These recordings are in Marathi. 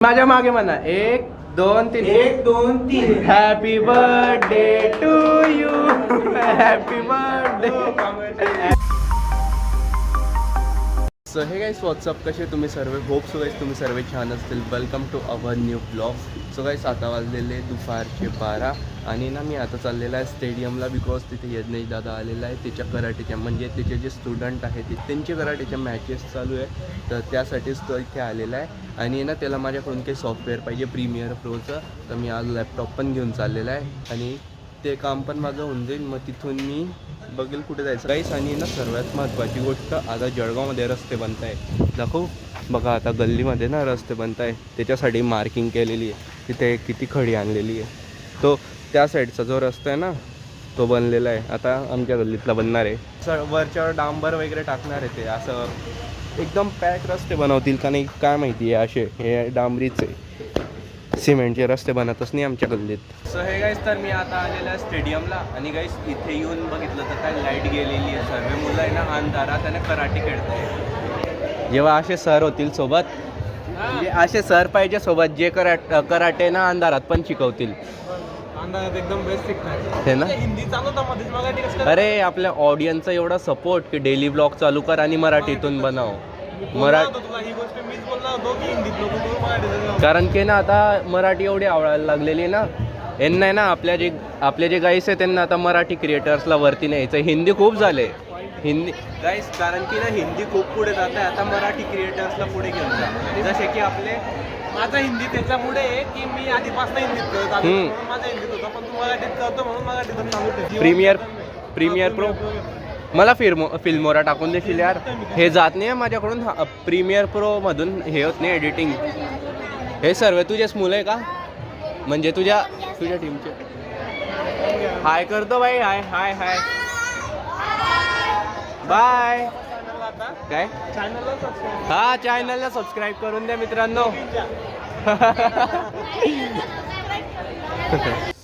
माझ्या मागे म्हणा 1 2 3 1 2 3 happy birthday to you happy birthday. So hey guys WhatsApp कसे तुम्ही सर्व होप सो गाईस तुम्ही सर्व छान असतील. Welcome to our new blog. So guys आता वाजलेले दुपारचे 12 आणि ना मी आता चाललेला आहे स्टेडियमला बिकॉज तिथे यज्ञेश दादा आलेला आहे. त्याच्या कराटेच्या म्हणजे त्याचे जे स्टुडंट आहेत त्यांचे कराटेच्या मॅचेस चालू आहे तर त्यासाठीच तो इथे आलेला आहे. आणि ना त्याला माझ्याकडून काही सॉफ्टवेअर पाहिजे प्रीमियर प्रोचं तर मी आज लॅपटॉप पण घेऊन चाललेला आहे आणि ते काम पण माझं होऊन जाईल. मग तिथून मी बघेल कुठे जायचं गाईस. आणि ना सर्वात महत्त्वाची गोष्ट आता जळगावमध्ये रस्ते बनत आहे. दाखवू बघा आता गल्लीमध्ये ना रस्ते बनत आहे त्याच्यासाठी मार्किंग केलेली आहे. तिथे किती खडी आणलेली आहे. तो त्या साईडचा जो रस्ता आहे ना तो बनलेला आहे. आता आमच्या गल्लीतला बनणार आहे. वरच्यावर डांबर वगैरे टाकणार आहे. ते असं एकदम पॅक रस्ते बनवतील का नाही काय माहिती आहे. असे हे डांबरीचे सिमेंटचे रस्ते बनतच नाही आमच्या गल्लीत. सो हे गाईस तर मी आता आलेलं आहे स्टेडियमला आणि गाईस इथे येऊन बघितलं तर काय लाईट गेलेली आहे. सर्व मुलं आहे ना अंधारात आणि कराटे खेळत आहे. जेव्हा असे सर होतील सोबत म्हणजे असे सर पाहिजे सोबत जे कराटे ना अंधारात पण शिकवतील. एकदम बेसिक हे ना हिंदी चालवता मध्येच मराठी कसं काय? अरे आपल्या ऑडियन्सचा एवढा सपोर्ट की डेली ब्लॉग चालू कर आणि मराठीतून बनव. तुला ही गोष्ट मीच बोलला होतो की हिंदीत नको करू मराठीत. कारण की ना आता मराठी एवढी आवडायला लागलेली आहे ना यांना आहे ना आपले जे गाईस आहे त्यांना आता मराठी क्रिएटर्सला वरती न्यायचं. हिंदी खूप झाले हिंदी गाईस कारण की ना हिंदी खूप पुढे जात आहे. आता मराठी क्रिएटर्सला पुढे घेऊन जा. जसे की आपले माझा हिंदी त्याच्यामुळे आहे की मी आधीपासून हिंदीत करत आलो म्हणून माझा हिंदीत होता पण तू मराठीत करतो म्हणून मराठीतून सांगतो. प्रीमियर प्रो मला फिल्मोरा टाकून देशील यार. हे जात नाही माझ्याकडून प्रीमियर प्रो मधून हे होत नाही एडिटिंग. हे सर्व तुझेच मुलं आहे का म्हणजे तुझ्या टीमचे. हाय करतो बाई. हाय हाय हाय बाय. काय हा चॅनलला सबस्क्राईब करून द्या मित्रांनो.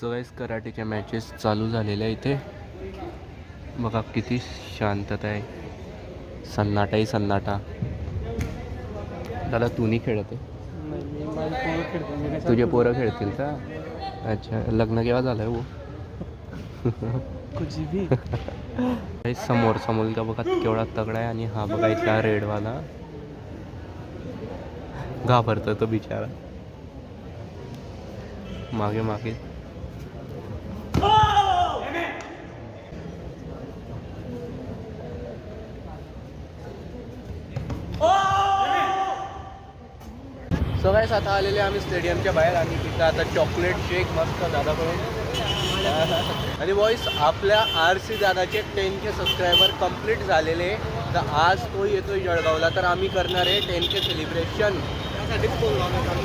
सो गाईस कराटेच्या मॅचेस चालू झालेल्या इथे बघा किती शांतता आहे. सन्नाटाही सन्नाटा. दादा तू नाही खेळत आहे. तुझे पोरं खेळतील का? अच्छा लग्न केव्हा झालंय वो? समोरचा मुलगा बघा केवढा तगडा आहे आणि हा बघा इथला रेडवाला घाबरतो तो बिचारा मागे मागे. सो गाईस आता आलेले आम्ही स्टेडियमच्या बाहेर आणि तिथं आता चॉकलेट शेक मस्त दादाकडून. आणि बॉईस आपल्या RC दादाचे 10K सबस्क्रायबर कंप्लीट झालेले तर आज तो येतोय जळगावला तर आम्ही करणार आहे 10K सेलिब्रेशन.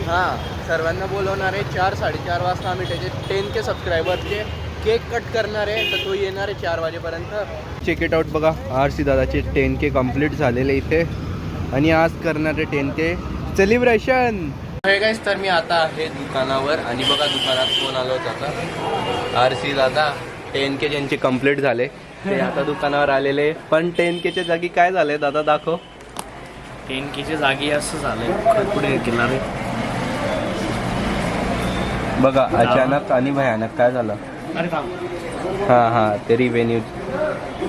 हां सर्वांना बोलवणार आहे 4-4:30 वाजता. आम्ही त्याचे 10K सबस्क्रायबरचे केक कट करणार आहे तर तो येणार आहे 4 वाजेपर्यंत. चेक इट आउट बघा RC दादाचे 10K कंप्लीट झालेले इथे आणि आज करणार आहे 10K सेलिब्रेशन. हे गाईस तर मी आता आहे दुकानावर आणि बघा दुकानात फोन आलो होता. RC दादा 10K ज्यांचे कंप्लीट झाले ते आता दुकानावर आलेले. पण 10Kच्या जागी काय झालंय दादा दाखव. 10Kच्या जागी असं झालंय पुढे गेला रे बघा अचानक आणि भयानक काय झालं. अरे हां ते रिव्हेन्यू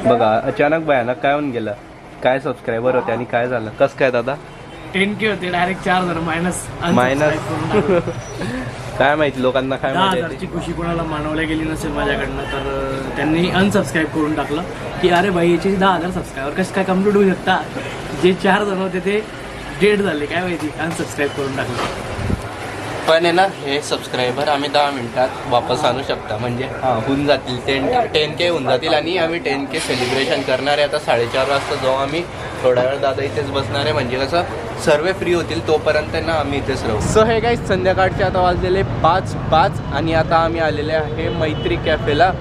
बघा अचानक भयानक काय होऊन गेलं. काय सबस्क्रायबर होते आणि काय झालं कसं काय दादा. 10K होते डायरेक्ट 4 जण मायनस काय माहिती लोकांना काय माहिती. खुशी कोणाला मानवल्या गेली नसेल माझ्याकडनं तर त्यांनी अनसबस्क्राईब करून टाकलं की अरे भाई याचे 10,000 सबस्क्रायबर कसं काय कम्प्लीट होऊ शकता. जे 4 जण होते ते डेड झाले काय माहिती अनसबस्क्राईब करून टाकलं. पण आहे ना हे सबस्क्रायबर आम्ही 10 मिनिटात वापस आणू शकता म्हणजे होऊन जातील 10K होऊन जातील आणि आम्ही 10K सेलिब्रेशन करणार आहे. आता 4:30 वाजता जाऊ आम्ही. थोडा वेळ दादा इथेच बसणार आहे म्हणजे कसं सर्व फ्री होतील तोपर्यंत ना आम्ही इथेच राहू. सो हे गाईस संध्याकाळचे आता वाजलेले 5:05 आणि आता आम्ही आलेले आहे मैत्री कॅफेला.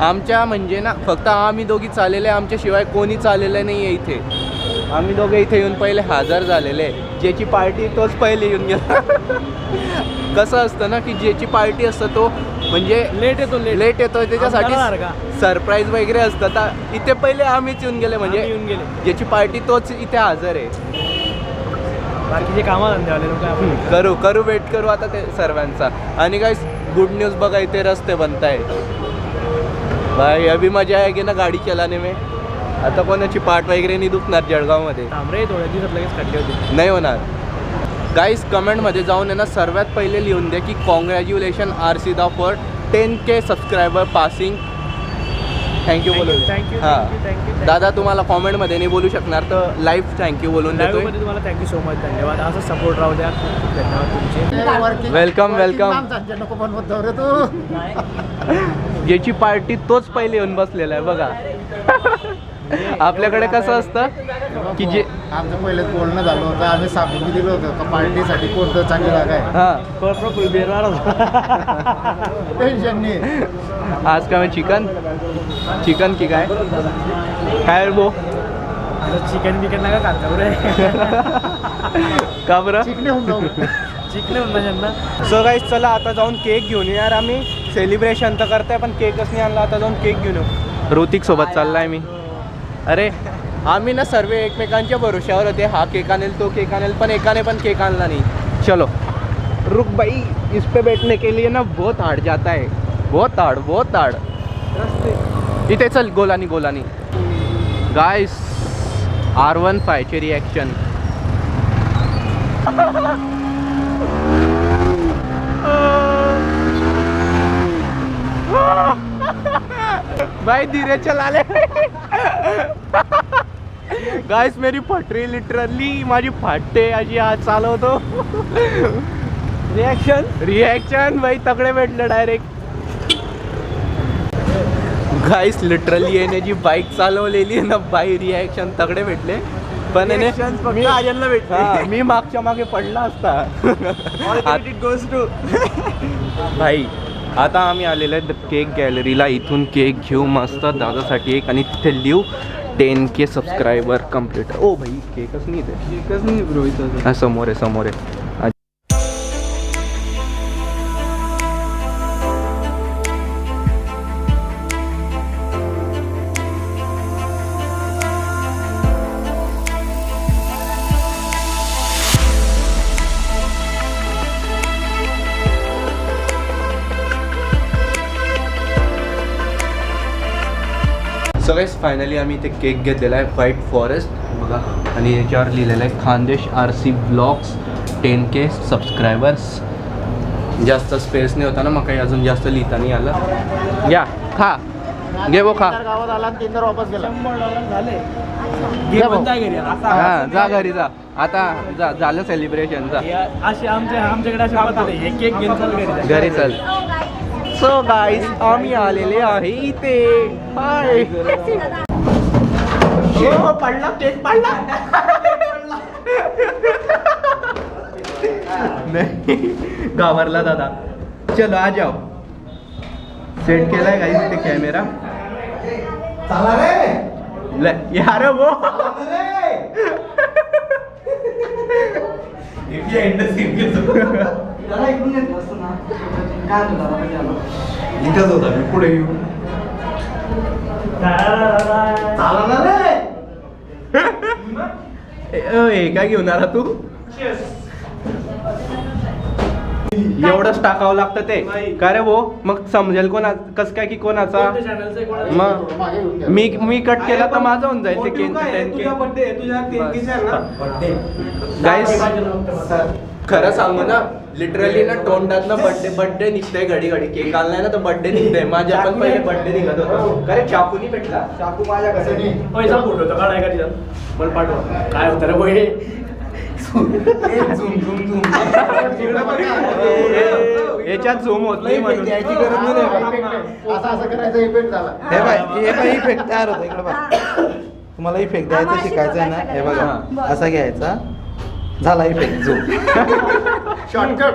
आमच्या म्हणजे ना फक्त आम्ही दोघीच आलेले आमच्याशिवाय कोणीच आलेलं नाही आहे इथे. आम्ही दोघे इथे येऊन पहिले हजर झालेले. ज्याची पार्टी तोच पहिले येऊन गेला. कसं असतं ना की ज्याची पार्टी असतं तो म्हणजे लेट येतो त्याच्यासाठी सरप्राईज वगैरे असतं. तर इथे पहिले आम्हीच येऊन गेले म्हणजे ज्याची पार्टी तोच इथे हजर आहे. बाकीचे कामं धंदेवाले लोक आपण करू करू वेट करू आता ते सर्वांचा. आणि काय गुड न्यूज बघा, इथे रस्ते बनताय भाई. अभी मजा आहे की ना गाडी चलाने में. आता कोणाची पाठ वगैरे नाही दुखणार जळगावमध्ये. थांबरे थोड्या दिवसात लगेच काढली होती. नाही होणार. गाईस कमेंटमध्ये जाऊन आहे ना सर्वात पहिले लिहून द्या की कॉंग्रॅच्युलेशन आरसीदा for 10K subscriber passing. Thank you बोलून थँक्यू हां थँक्यू. दादा तुम्हाला कॉमेंटमध्ये नाही बोलू शकणार तर लाईव्ह थँक्यू बोलून देतोय. लाईव्हमध्ये तुम्हाला थँक्यू सो मच. धन्यवाद. असं सपोर्ट राहू द्या. खूप खूप धन्यवाद तुमचे. Welcome welcome. याची पार्टी तोच पहिले येऊन बसलेला आहे बघा. आपल्याकडे कसं असतं की जे आमचं पहिलेच बोलणं झालं होतं, आम्ही साबुन दिलं होतं का पार्टीसाठी कोणतं चांगली जागा आहे. हां टेन्शन नाही. आज काय चिकन चिकन की काय काय बो चिकन बिकन नका खात रे. का बरं चिकने होऊन जाऊ. चिकन होऊन त्यांना. सो गाईस चला आता जाऊन केक घेऊन येणार. आम्ही सेलिब्रेशन तर करताय पण केकच नाही आणला. आता जाऊन केक घेऊन येऊ. ऋतिक सोबत चाललाय मी. अरे आम्ही ना सर्व एकमेकांच्या भरोश्यावर होते. हा केक आणेल तो केक आणेल पण एकाने पण केक आणला नाही. चलो रुक भाई, इस पे बैठने के लिए ना बहुत हार्ड जाता है. बहुत हार्ड. इथे चल गोलानी गोलानी. गाइस R15 चे रिॲक्शन. भाई धीरे चला ले. गाइस मेरी फटरी लिटरली माझी फाटते अशी आज चालवतो. रिॲक्शन भाई तगडे भेटले डायरेक्ट. गाइस लिटरली येणे जी बाईक चालवलेली आहे ना बाई, रिॲक्शन तगडे भेटले. पण मी मागच्या मागे पडला असता. भाई आता आम्ही आलेलो आहे केक गॅलरीला. इथून केक घेऊ मस्त दादासाठी एक आणि तिथे लिहू 10K सबस्क्रायबर कम्प्लीट. ओ भाई केकच नाही ते. केकच नाही ब्रो इथं. हा समोर आहे. सो गाइस फायनली आम्ही इथे केक घेतलेला आहे व्हाईट फॉरेस्ट बघा. आणि याच्यावर लिहिलेलं आहे Khandesh RC blogs 10K subscribers. जास्त स्पेस नाही होता ना मग काही अजून जास्त लिहिता नाही आलं. या खा घे वो खा. गावात आला आणि 3 वापस गेला. $100 झाले. हां जा घरी जा आता. झालं सेलिब्रेशन जा असे आमच्याकडे अशा पद्धत आहे. केक घेऊन घरी चल. सो गाईस आम्ही आलेले आहे इथे. हाय पडला केक पडला. नाही घाबरला दादा. चलो आ जाओ. सेट केलाय गाईस इथे कॅमेरा. यार वो इथंच होता मी पुढे येऊ. हे काय घेऊन आला तू. एवढंच टाकावं लागतं ते का रे वो. मग समजेल कोणा कस काय की कोणाचा. मग मी कट केला तर माझा होऊन जाईल ते. गाईस खरं सांगू ना लिटरली ना तोंडात बर्थडे निघतंय घडी घडी. केक आणलाय ना तर बर्थडे निघतंय. माझ्या पण पहिले बर्थडे निघत होता. अरे चाकू नाही भेटला. चाकू माझ्या कसं पैसा फोटो होता काढाय का तिथं. मला पाठवा काय होतं रे बोय. याच्यात झूम होत नाही म्हणून असं करायचा इफेक्ट झाला. हे बाय इफेक्ट तयार होतो. इकडे बघ तुम्हाला इफेक्ट द्यायचं शिकायचं आहे ना. हे बघा असा घ्यायचा. झाला इफेक्ट झूम. शॉर्टकट.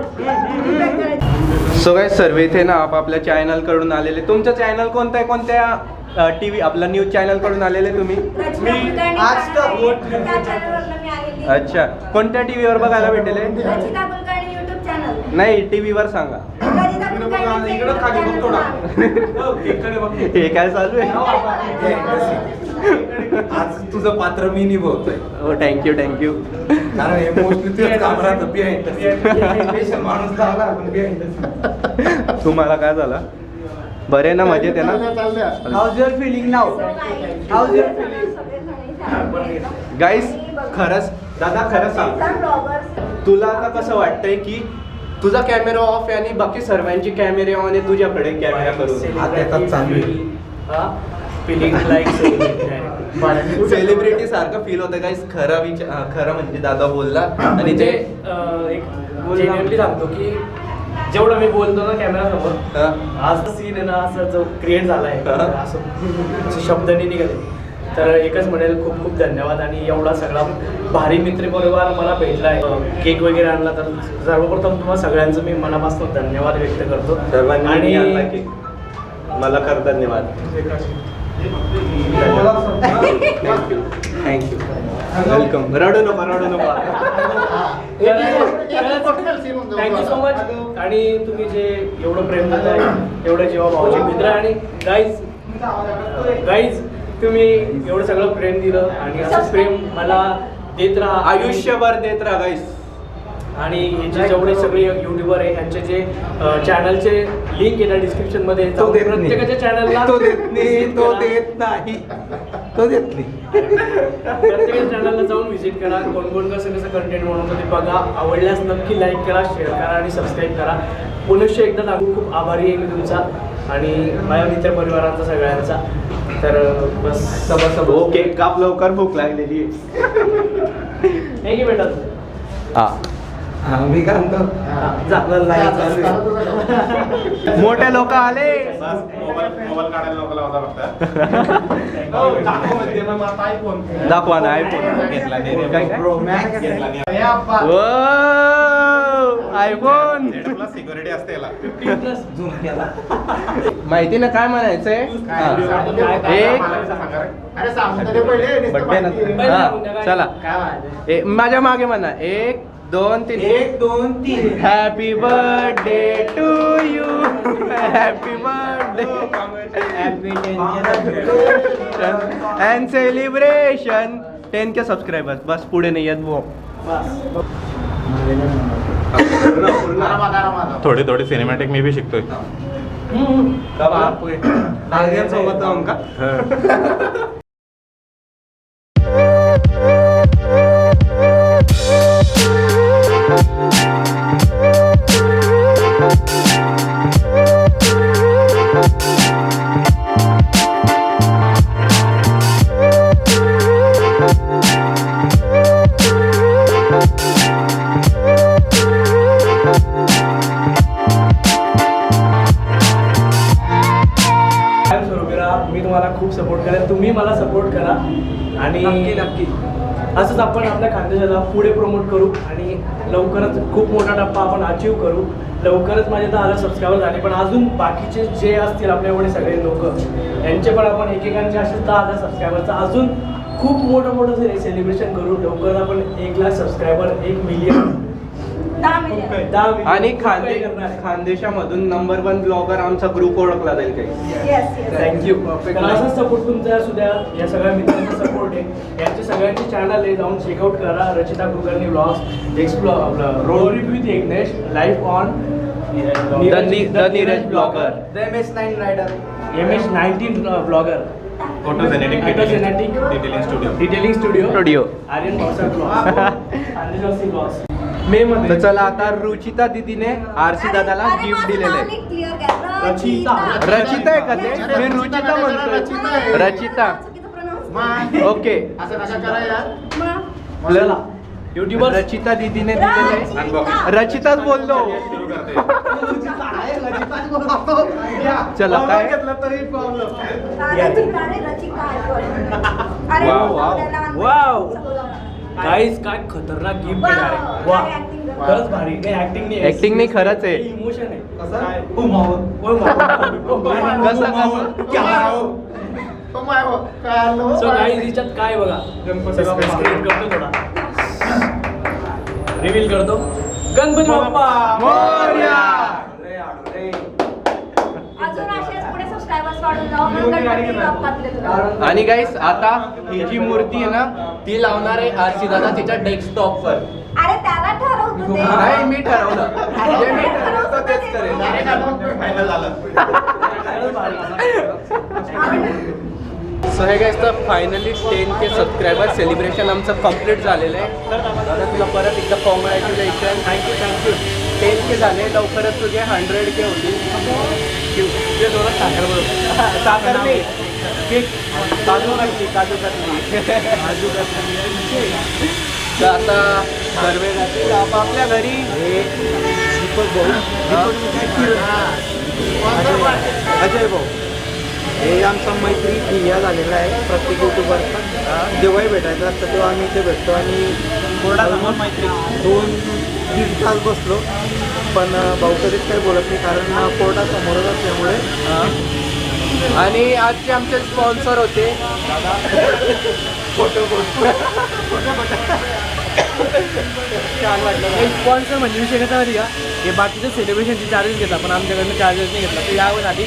सो काय सर्व इथे ना आपापल्या चॅनल कडून आलेले. तुमचं चॅनल कोणतं आहे. कोणत्या टीव्ही आपला न्यूज चॅनल कडून आलेले तुम्ही. अच्छा कोणत्या टीव्हीवर बघायला भेटेल. नाही टीव्हीवर सांगा. हे काय चालू आहे. आज तुझं पात्र मी निभवतोय. हो थँक्यू कारण हे मोस्टली तुझ्याच काम राहतं behind the scene. Special माणूस लावला आपण behind the scene. तुम्हाला काय झालं बरे ना मजेत आहे ना चालल्या How's your feeling now? How's your feeling? गाईस खरंच दादा खरंच सांग तुला आता कसं वाटतंय की तुझा कॅमेरा ऑफ आहे आणि बाकी सर्वांची कॅमेरे ऑन आहे तुझ्याकडे कॅमेरा करून आता येतात चालू आहे. फिलिंग लाईक सेलिब्रिटी सारखं फील होतं गाईस खरं म्हणजे दादा बोलला आणि ते एक जेन्युइनली सांगतो की जेवढं मी बोलतो ना कॅमेरा समोर हा. आज सीन आहे ना असं जो क्रिएट झालाय असं शब्दांनी निघाले तर एकच म्हणेल खूप खूप धन्यवाद आणि एवढा सगळा भारी मित्रपरिवार मला भेटलाय केक वगैरे आणला तर सर्वप्रथम तुम्हाला सगळ्यांचं मी मनापासून धन्यवाद व्यक्त करतो सर्वांनी आणला आणि केक. मला कर धन्यवाद थँक्यू वेलकम रडू नको थँक्यू सो मच आणि तुम्ही जे एवढं प्रेम देताय एवढं जेव्हा भाऊचे मित्र आणि गाईज तुम्ही एवढं सगळं प्रेम दिलं आणि असं प्रेम मला देत राहा आयुष्यभर देत राहा गाईस आणि याचे जेवढे सगळे युट्यूबर आहे यांचे जे चॅनलचे लिंक आहे ना डिस्क्रिप्शन मध्ये तो देत नाही. प्रत्येकाच्या चॅनलला तो देत नाही तो देत नाही तो देत नाही. प्रत्येक चॅनलला जाऊन व्हिजिट करा कोण कसं कंटेंट बनवतो ते बघा आवडल्यास नक्की लाईक करा शेअर करा आणि सबस्क्राईब करा पुनश्च एकदा सांगू खूप आभारी आहे मी तुमचा आणि माझ्या मित्रपरिवारांचा सगळ्यांचा तर बस ओके काप लवकर भूक लागलेली हे की बेटा हा हा मी काय म्हणतो झालं नाही चालू आहे. मोठे लोक आले मोबाईल काढायला नको लावता फक्त दाखवा ना आयफोन घेतला काय Pro Max घेतला. आयफोन सिक्युरिटी असते याला 15+ झूम केला. माहिती ना काय म्हणायचंय एक अरे सांगू तरी पहिले बड्डे नंतर हा चला माझ्या मागे म्हणा 1 2 3 1 2 3 happy birthday to you happy birthday and celebration 10K subscribers बस पुढे नाही येत भाऊ थोडी थोडी सिनेमॅटिक मी बी शिकतोय सोबत आमका मी तुम्हाला खूप सपोर्ट करेन तुम्ही मला सपोर्ट करा आणि नक्की असंच आपण आपल्या खानदेशाला पुढे प्रमोट करू आणि लवकरच खूप मोठा टप्पा आपण अचीव करू लवकरच माझे 10,000 सबस्क्रायबर झाले पण अजून बाकीचे जे असतील आपल्या एवढे सगळे लोक यांचे पण आपण एकेकांचे असे 10,000 सबस्क्रायबरचा अजून खूप मोठं सेलिब्रेशन करू लवकरच आपण 1 लाख सबस्क्रायबर 1 मिलियन 10 मिलियन आणि खानदेशामधून नंबर 1 ब्लॉगर आमचा ग्रुप ओळखला जाईल काही येस येस थँक्यू असाच सपोर्ट तुमचा असू द्या या सगळ्या मित्रांचा सपोर्ट आहे यांचे सगळ्यांचे चॅनल आहे जाऊन चेकआउट करा Rachita Kulkarni blogs explore road review with Yagnesh life on the Neeraj blogger MS9 rider MS19 blogger autogenetic detailing studio studio Aryan Bhausaheb blogs मे मध्ये तर चला आता रुचिता दीदीने आरसी दादाला गिफ्ट दिलेलं आहे रचिता. रचिता आहे का ते मी रुचिता म्हणतोय रचिता ओके असं नका करा यार आपल्याला युट्यूबर रचिता दीदीने दिलेलं आहे रचिताच बोललो चला काय वाव गाईज काय खतरनाक गिफ्ट आहे वा खरंच भारी नाही ऍक्टिंग नाही Acting नाही, खरंच आहे. इमोशन आहे सो गाईज हिच्यात काय बघा Screen करतो थोडा रिव्हील करतो गणपती बाप्पा मोरया अजून असेच पुढे सबस्क्रायबर्स काढून जाऊ मग गणपती बाप्पातले तुला. आणि गाईस आता ही जी मूर्ती आहे ना ती लावणार आहे आरसी दादा तिच्या डेस्कटॉप वर. अरे त्याला ठरवतो ते. नाही मी ठरवलं जे मी ठरवतो तेच करेल. सो हे गाईस तर फायनली 10K सबस्क्रायबर सेलिब्रेशन आमचं कम्प्लीट झालेलं आहे. दादा तुला परत एकदा कॉंग्रॅच्युलेशन. थँक्यू 10K झाले. लवकरच तुझे 100K होतील. तुझे जोरात साखर बरोबर साखर नाही केक काजू कतली काजू कतली काजू कतली. तर आता सर्व जातील आपापल्या घरी. दीपक भाऊ अजय भाऊ हे आमचा मैत्री ठिय्या झालेला आहे प्रत्येक युट्यूबरचा. जेव्हाही भेटायचं असतं तेव्हा आम्ही इथे भेटतो आणि कोर्टासमोर मैत्री 2-3 तास बसलो पण भाऊ कधीच काही बोलत नाही कारण कोर्टासमोरच असल्यामुळे. आणि आजचे आमचे स्पॉन्सर होते छान वाटलं. स्पॉन्सर म्हणजे विषय कसा माहिती का, हे बाकीचं सेलिब्रेशनचे चार्जेस घेतात पण आमच्याकडनं चार्जेस नाही घेतला. तर यावर आधी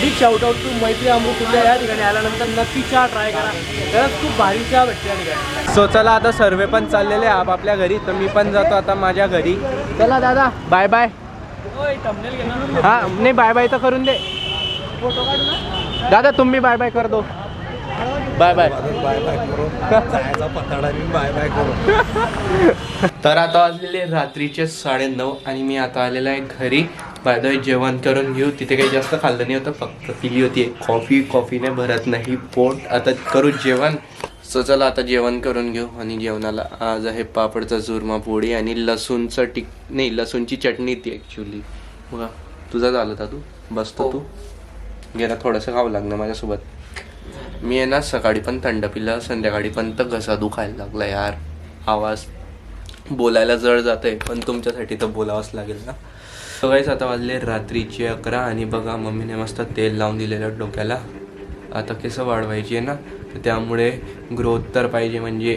बिग शाउट आउट टू मैत्री अमृत. तुमच्या या ठिकाणी आल्यानंतर नक्की चहा ट्राय करा. खरंच खूप भारी चहा भेटते या ठिकाणी. सो चला आता सर्वे पण चाललेले आपापल्या घरी. तर मी पण जातो आता माझ्या घरी. चला दादा बाय बाय. थंबनेल घेणार हा नाही बाय बाय तर करून दे. फोटो काढू ना. दादा तुम्ही बाय बाय कर दो. बाय बाय बाय बाय करू जायचा पताडा मी बाय बाय करू. तर आता वाजलेले रात्रीचे 9:30 आणि मी आता आलेला आहे घरी. बाय द वे जेवण करून घेऊ. तिथे काही जास्त खाल्लं नाही होतं फक्त पिली होती कॉफीने भरत नाही पोट. आता करू जेवण. सो चला आता जेवण करून घेऊ. आणि जेवणाला आज आहे पापडचा चुरमा पोळी आणि लसूणची चटणी ती ॲक्च्युली. बघा तुझा झालं होता तू बसतो तू गेला थोडंसं खावं लागलं माझ्यासोबत. मी आहे ना सकाळी पण थंड पिलं संध्याकाळी पण तर घसा दुखायला लागला यार. आवाज बोलायला जड जात आहे पण तुमच्यासाठी तर बोलावंच लागेल ना. सो गाईस आता वाजले रात्रीचे 11 आणि बघा मम्मीने मस्त तेल लावून दिलेलं डोक्याला. आता केस वाढवायची आहे ना तर त्यामुळे ग्रोथ तर पाहिजे म्हणजे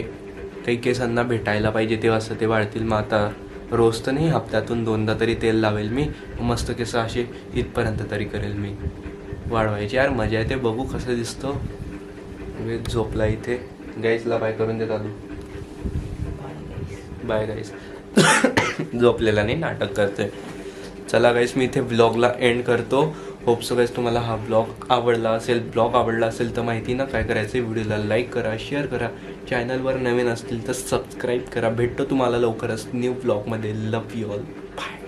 काही केसांना भेटायला पाहिजे तेव्हा असं ते वाढतील. मग आता रोज तर नाही हप्त्यातून 2दा तरी तेल लावेल मी. मस्त केस असे इथपर्यंत तरी करेल मी. वाढवायची यार मजा येते. बघू कसं दिसतो. झोपला इथे. गाईसला बाय करून देत आलो. बाय गाईस. झोपलेला नाही नाटक करतोय. चला गाईस मी इथे व्लॉगला एंड करतो. होप सो गाईस तुम्हाला हा ब्लॉग आवडला असेल. ब्लॉग आवडला असेल तर माहिती ना काय करायचं. व्हिडिओला लाईक करा शेअर करा. चॅनलवर नवीन असतील तर सबस्क्राईब करा. भेटतो तुम्हाला लवकरच न्यू ब्लॉगमध्ये. लव यू ऑल. बाय.